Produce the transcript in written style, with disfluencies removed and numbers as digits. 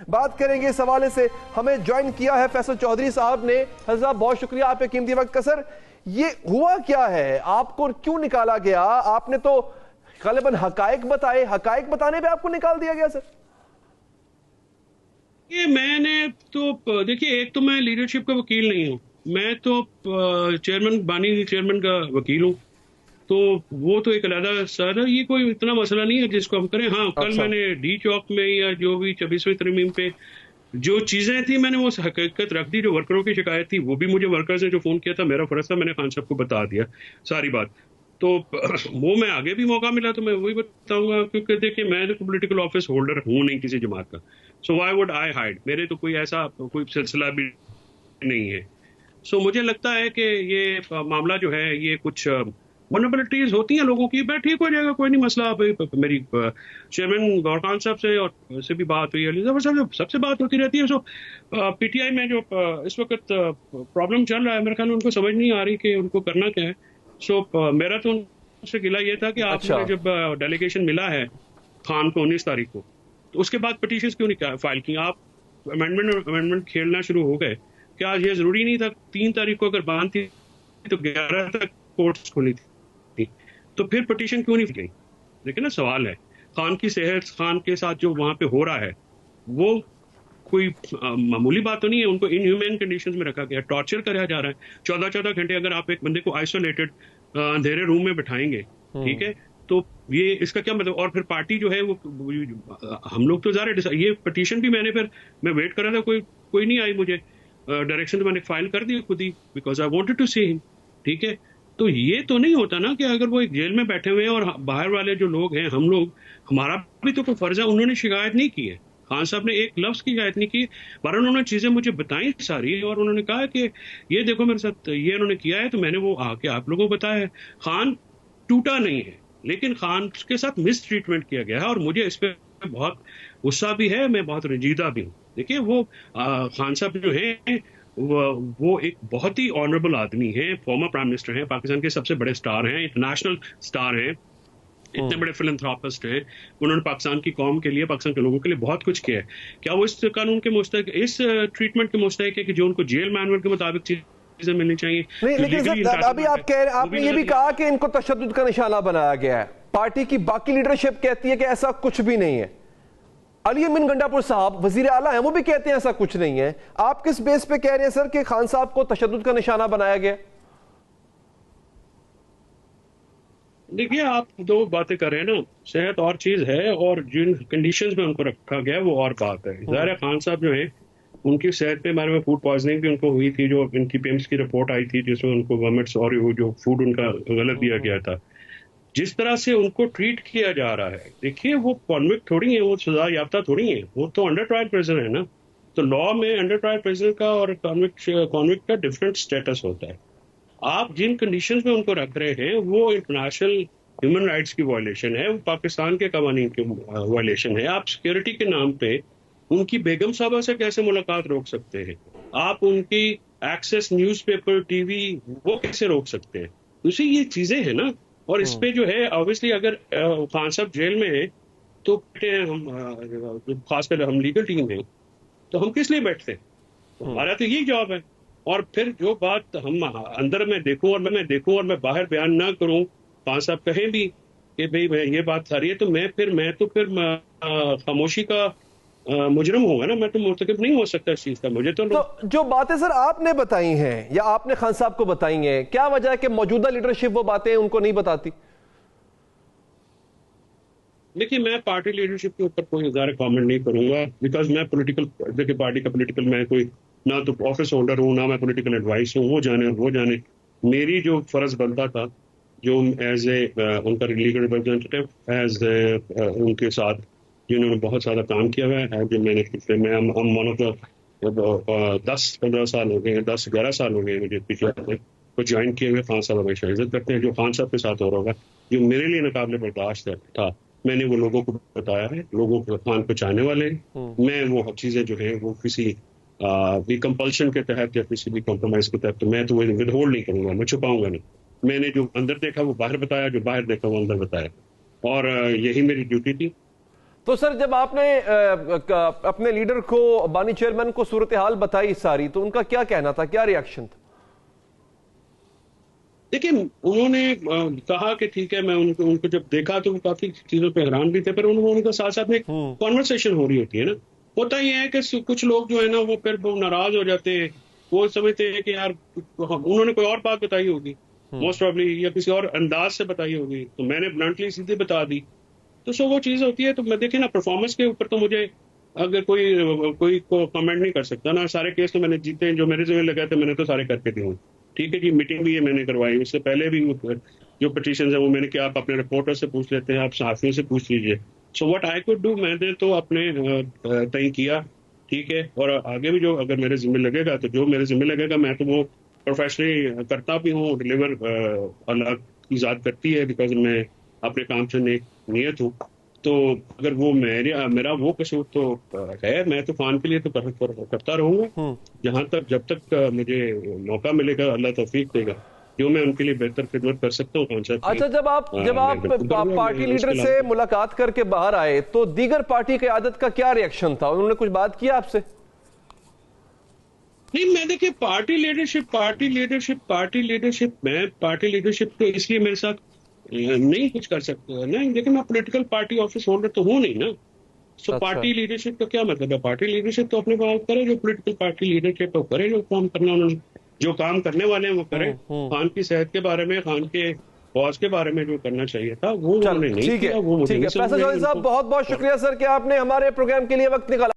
बात करेंगे इस हवाले से। हमें ज्वाइन किया है फैसल चौधरी साहब ने। फैसल साहब बहुत शुक्रिया आपके कीमती वक्त का। सर ये हुआ क्या है, आपको क्यों निकाला गया? आपने तो गलबन हकायक बताए, हकायक बताने पे आपको निकाल दिया गया सर? ये मैंने तो देखिए, एक तो मैं लीडरशिप का वकील नहीं हूँ, मैं तो चेयरमैन बानी चेयरमैन का वकील हूँ। तो वो तो एक अलग सर है, ये कोई इतना मसला नहीं है जिसको हम करें। हाँ, कल अच्छा। मैंने डी चौक में या जो भी 26वीं तरमीम पे जो चीजें थी मैंने वो हकीकत रख दी। जो वर्करों की शिकायत थी वो भी मुझे वर्कर्स ने जो फोन किया था, मेरा फर्ज था, मैंने खान साहब को बता दिया सारी बात। तो वो मैं आगे भी मौका मिला तो मैं वही बताऊंगा, क्योंकि देखिए मैं तो पॉलिटिकल ऑफिस होल्डर हूँ नहीं किसी जमात का। So why would I hide, मेरे तो कोई ऐसा कोई सिलसिला भी नहीं है। सो मुझे लगता है कि ये मामला जो है ये कुछ वनरेबिलिटीज होती हैं लोगों की, मैं ठीक हो जाएगा, कोई नहीं मसला। मेरी चेयरमैन गौर खान साहब से और से भी बात हुई, अली जफर साहब सबसे बात होती रहती है। सो पीटीआई में जो इस वक्त प्रॉब्लम चल रहा है, मेरे ख्याल में उनको समझ नहीं आ रही कि उनको करना क्या है। सो मेरा तो उनसे गिला ये था कि अच्छा। आपने जब डेलीगेशन मिला है खान को 19 तारीख को, तो उसके बाद पिटीशन क्यों नहीं फाइल की आप? अमेंडमेंट खेलना शुरू हो गए। क्या ये जरूरी नहीं था 3 तारीख को अगर बांध थी तो 11 तक कोर्ट्स खुली थी? तो फिर पिटीशन क्यों नहीं गई? देखिए ना, सवाल है। खान की सेहत, खान के साथ जो वहां पे हो रहा है वो कोई मामूली बात तो नहीं है। उनको इनह्यूमैन कंडीशंस में रखा गया, टॉर्चर कराया जा रहा है 14-14 घंटे। अगर आप एक बंदे को आइसोलेटेड अंधेरे रूम में बिठाएंगे, ठीक है, तो ये इसका क्या मतलब? और फिर पार्टी जो है वो हम लोग तो ज़ाहिर ये पिटीशन भी मैं वेट कर रहा था, कोई कोई नहीं आई मुझे डायरेक्शन, तो मैंने फाइल कर दी खुद ही, because I wanted to see him. ठीक है, तो ये तो नहीं होता ना कि अगर वो एक जेल में बैठे हुए हैं और बाहर वाले जो लोग हैं, हम लोग, हमारा भी तो कोई फर्ज है। उन्होंने शिकायत नहीं की है, खान साहब ने एक लफ्ज की शिकायत नहीं की, पर उन्होंने चीजें मुझे बताई सारी, और उन्होंने कहा कि ये देखो मेरे साथ ये उन्होंने किया है, तो मैंने वो आके आप लोगों को बताया है। खान टूटा नहीं है, लेकिन खान के साथ मिस ट्रीटमेंट किया गया है, और मुझे इस पे बहुत गुस्सा भी है, मैं बहुत रंजीदा भी हूँ। देखिए वो खान साहब जो है वो एक बहुत ही ऑनरेबल आदमी है, फॉर्मर प्राइम मिनिस्टर हैं, पाकिस्तान के सबसे बड़े स्टार हैं, इंटरनेशनल स्टार हैं, इतने बड़े फिलंथ्रोपिस्ट हैं। उन्होंने पाकिस्तान की कौम के लिए, पाकिस्तान के लोगों के लिए बहुत कुछ किया है। क्या वो इस कानून के मुस्तहक, इस ट्रीटमेंट के मुस्तहक है कि जो उनको जेल मैनुअल के मुताबिक चीजें मिलनी चाहिए? नहीं, लेकिन सर अभी आप कह रहे, आपने ये भी कहा कि इनको तशद्दुद का निशाना बनाया गया है। पार्टी की बाकी लीडरशिप कहती है कि ऐसा कुछ भी नहीं है। अली अमीन गंडापुर साहब वजीर आला हैं, वो भी कहते हैं ऐसा कुछ नहीं है। आप किस बेस पे कह रहे हैं सर कि खान साहब को तशद्दुद का निशाना बनाया गया? देखिए, आप दो बातें कर रहे हैं ना, सेहत और चीज है और जिन कंडीशंस में उनको रखा गया वो और बात है। ज़ाहिर है खान साहब जो है उनकी सेहत पे बारे में फूड पॉइजनिंग भी उनको हुई थी, जो इनकी पेम्स की रिपोर्ट आई थी जिसमें उनको वॉमिट्स और वो जो फूड उनका गलत दिया गया था। जिस तरह से उनको ट्रीट किया जा रहा है, देखिए वो कॉन्विक्ट थोड़ी है, वो सजा याफ्ता थोड़ी है, वो तो अंडर ट्रायल प्रिजनर है ना। तो लॉ में अंडर ट्रायल प्रिजनर का और कॉन्विक्ट का डिफरेंट स्टेटस होता है। आप जिन कंडीशंस में उनको रख रहे हैं वो इंटरनेशनल ह्यूमन राइट्स की वायलेशन है, वो पाकिस्तान के कवानीन की वायलेशन है। आप सिक्योरिटी के नाम पे उनकी बेगम साहबा से कैसे मुलाकात रोक सकते हैं? आप उनकी एक्सेस न्यूज़पेपर, टीवी, वो कैसे रोक सकते हैं? उसी ये चीजें हैं ना। और इस पे जो है ऑब्वियसली अगर खान साहब जेल में है तो हम खासकर हम लीगल टीम है, तो हम किस लिए बैठते हैं? तो हमारा तो यही जॉब है। और फिर जो बात हम अंदर में देखूं और मैं देखूं और मैं बाहर बयान ना करूं, खान साहब कहें भी कि भाई मैं ये बात सारी है, तो मैं तो फिर खामोशी का मुजरम होगा ना, मैं तो मुर्तकिब नहीं हो सकता इस चीज का। मुझे तो जो बातें सर आपने बताई हैं या आपने खान साहब को बताई हैं, क्या वजह है कि मौजूदा लीडरशिप वो बातें उनको नहीं बताती? देखिए, मैं पार्टी लीडरशिप के ऊपर कोई ज़्यादा कमेंट नहीं करूंगा, बिकॉज मैं पॉलिटिकल, देखिए पार्टी का पॉलिटिकल, मैं कोई ना तो ऑफिस होल्डर हूँ ना मैं पॉलिटिकल एडवाइस हूँ। वो जाने और वो जाने। मेरी जो फर्ज बनता था, जो एज ए उनका लीगल रिप्रेजेंटेटिव, एज उनके साथ जिन्होंने बहुत सारा काम किया हुआ है, जो मैंने पिछले में हम वन ऑफ द 10-15 साल हो गए, 10-11 साल हो गए मुझे पिछले को ज्वाइन किए हुए। खान साहब हमेशा इज्जत करते हैं। जो खान साहब के साथ हो रहा होगा, जो मेरे लिए नाकाबिले बर्दाश्त था, मैंने वो लोगों को बताया है। लोगों को खान को चाहने वाले हैं। मैं वो चीजें जो है वो किसी भी कंपल्शन के तहत या किसी भी कॉम्प्रोमाइज के तहत, तो मैं तो वो विदहोल्ड नहीं करूंगा, मैं छुपाऊंगा नहीं। मैंने जो अंदर देखा वो बाहर बताया, जो बाहर देखा वो अंदर बताया, और यही मेरी ड्यूटी थी। तो सर जब आपने अपने लीडर को, बानी चेयरमैन को सूरत हाल बताई सारी, तो उनका क्या कहना था, क्या रिएक्शन था? देखिए, उन्होंने कहा कि ठीक है, मैं उनको जब देखा तो वो काफी चीजों पे हैरान भी थे, पर उनके साथ साथ में कॉन्वर्सेशन हो रही होती है ना। होता ही है कि कुछ लोग जो है ना वो फिर वो नाराज हो जाते हैं, वो समझते हैं कि यार उन्होंने कोई और बात बताई होगी मोस्ट प्रॉब्ली, या किसी और अंदाज से बताई होगी, तो मैंने ब्लंटली सीधे बता दी। तो सो वो चीज होती है। तो मैं देखे ना, परफॉर्मेंस के ऊपर तो मुझे अगर कोई को कमेंट नहीं कर सकता ना। सारे केस तो मैंने जीते, जो मेरे जिम्मे लगे थे मैंने तो सारे करके दिए। ठीक है जी, मीटिंग भी ये मैंने करवाई, उससे पहले भी जो पिटीशन है वो मैंने किया। आप अपने रिपोर्टर से पूछ लेते हैं, आप सहाफियों से पूछ लीजिए। So what I could do, मैंने तो अपने तय किया। ठीक है, और आगे भी जो अगर मेरे जिम्मे लगेगा, तो जो मेरे जिम्मे लगेगा मैं तो वो प्रोफेशनली करता भी हूँ। डिलीवर अल्लाह की ज़ात करती है, बिकॉज मैं अपने काम से नियत हूँ। तो अगर वो मेरा वो कसूर तो है, मैं तो खान के लिए तो करता रहूंगा जहां तक, जब तक मुझे मौका मिलेगा, अल्लाह तौफीक देगा, जो मैं उनके लिए बेहतर खिदमत कर सकता हूँ खान साहब की। अच्छा, जब आप पार्टी लीडर से मुलाकात करके बाहर आए तो दीगर पार्टी क़यादत का क्या रिएक्शन था? उन्होंने कुछ बात किया आपसे? नहीं, मैं देखिए, पार्टी लीडरशिप मैं पार्टी लीडरशिप तो इसलिए मेरे साथ नहीं कुछ कर सकते नहीं। देखिए, मैं पॉलिटिकल पार्टी ऑफिस होल्डर तो हूँ नहीं ना। सो अच्छा। पार्टी लीडरशिप का क्या मतलब है? पार्टी लीडरशिप तो अपने बात करे, जो पॉलिटिकल पार्टी लीडरशिप है वो करे, जो काम करना उन्होंने, जो काम करने वाले हैं वो करे। खान की सेहत के बारे में, खान के फौज के बारे में जो करना चाहिए था वो उन्होंने नहीं किया। वो मुझे ठीक है, फैसल चौधरी साहब, बहुत बहुत शुक्रिया सर कि आपने हमारे प्रोग्राम के लिए वक्त निकाला।